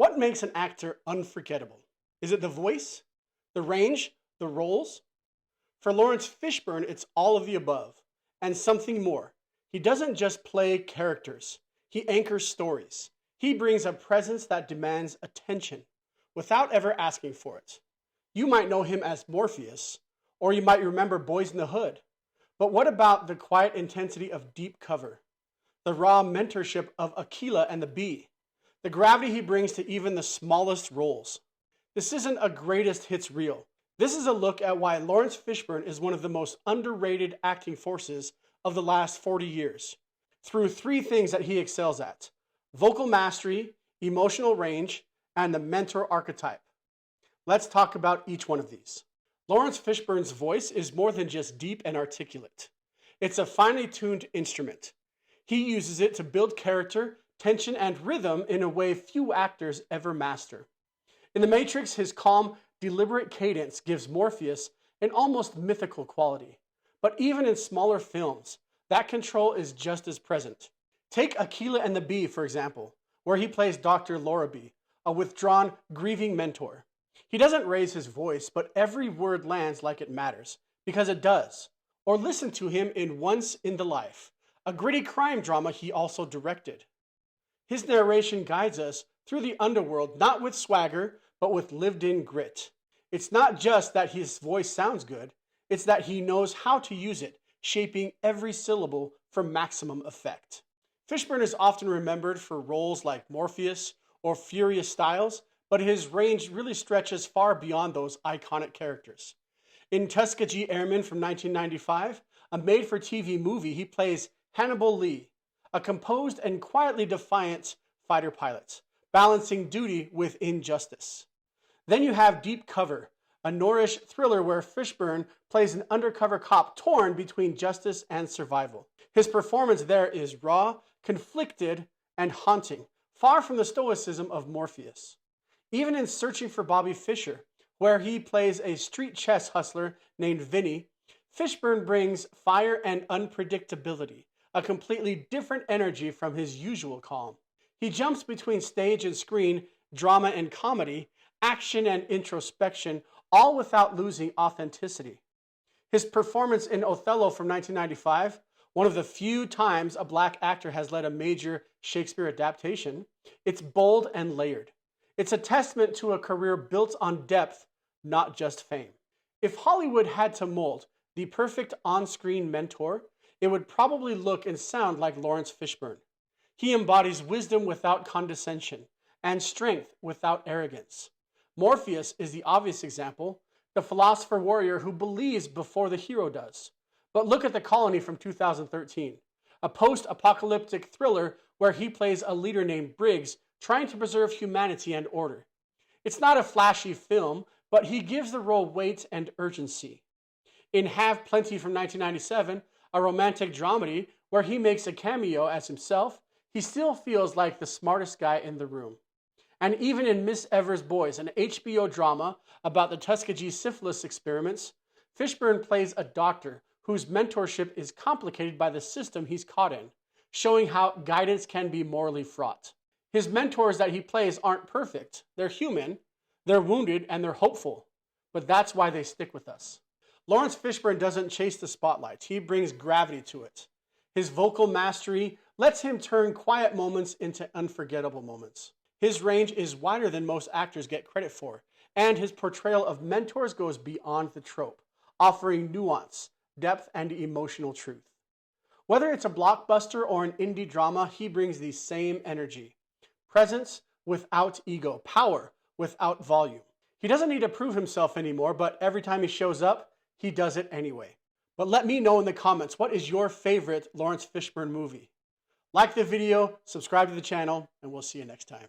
What makes an actor unforgettable? Is it the voice, the range, the roles? For Laurence Fishburne, it's all of the above, and something more. He doesn't just play characters, he anchors stories. He brings a presence that demands attention without ever asking for it. You might know him as Morpheus, or you might remember Boyz in the Hood. But what about the quiet intensity of Deep Cover? The raw mentorship of Aquila and the Bee? The gravity he brings to even the smallest roles? This isn't a greatest hits reel. This is a look at why Laurence Fishburne is one of the most underrated acting forces of the last 40 years, through three things that he excels at: vocal mastery, emotional range, and the mentor archetype. Let's talk about each one of these. Laurence Fishburne's voice is more than just deep and articulate. It's a finely tuned instrument. He uses it to build character, tension, and rhythm in a way few actors ever master. In The Matrix, his calm, deliberate cadence gives Morpheus an almost mythical quality. But even in smaller films, that control is just as present. Take Aquila and the Bee, for example, where he plays Dr. Lorabee, a withdrawn, grieving mentor. He doesn't raise his voice, but every word lands like it matters, because it does. Or listen to him in Once in the Life, a gritty crime drama he also directed. His narration guides us through the underworld, not with swagger, but with lived-in grit. It's not just that his voice sounds good, it's that he knows how to use it, shaping every syllable for maximum effect. Fishburne is often remembered for roles like Morpheus or Furious Styles, but his range really stretches far beyond those iconic characters. In Tuskegee Airmen from 1995, a made-for-TV movie, he plays Hannibal Lee, a composed and quietly defiant fighter pilot, balancing duty with injustice. Then you have Deep Cover, a Norrish thriller where Fishburne plays an undercover cop torn between justice and survival. His performance there is raw, conflicted, and haunting, far from the stoicism of Morpheus. Even in Searching for Bobby Fischer, where he plays a street chess hustler named Vinny, Fishburne brings fire and unpredictability, a completely different energy from his usual calm. He jumps between stage and screen, drama and comedy, action and introspection, all without losing authenticity. His performance in Othello from 1995, one of the few times a black actor has led a major Shakespeare adaptation, it's bold and layered. It's a testament to a career built on depth, not just fame. If Hollywood had to mold the perfect on-screen mentor, it would probably look and sound like Laurence Fishburne. He embodies wisdom without condescension and strength without arrogance. Morpheus is the obvious example, the philosopher warrior who believes before the hero does. But look at The Colony from 2013, a post-apocalyptic thriller where he plays a leader named Briggs trying to preserve humanity and order. It's not a flashy film, but he gives the role weight and urgency. In Have Plenty from 1997, a romantic dramedy where he makes a cameo as himself, he still feels like the smartest guy in the room. And even in Miss Evers' Boys, an HBO drama about the Tuskegee syphilis experiments, Fishburne plays a doctor whose mentorship is complicated by the system he's caught in, showing how guidance can be morally fraught. His mentors that he plays aren't perfect. They're human, they're wounded, and they're hopeful. But that's why they stick with us. Laurence Fishburne doesn't chase the spotlight. He brings gravity to it. His vocal mastery lets him turn quiet moments into unforgettable moments. His range is wider than most actors get credit for, and his portrayal of mentors goes beyond the trope, offering nuance, depth, and emotional truth. Whether it's a blockbuster or an indie drama, he brings the same energy. Presence without ego, power without volume. He doesn't need to prove himself anymore, but every time he shows up, he does it anyway. But let me know in the comments, what is your favorite Laurence Fishburne movie? Like the video, subscribe to the channel, and we'll see you next time.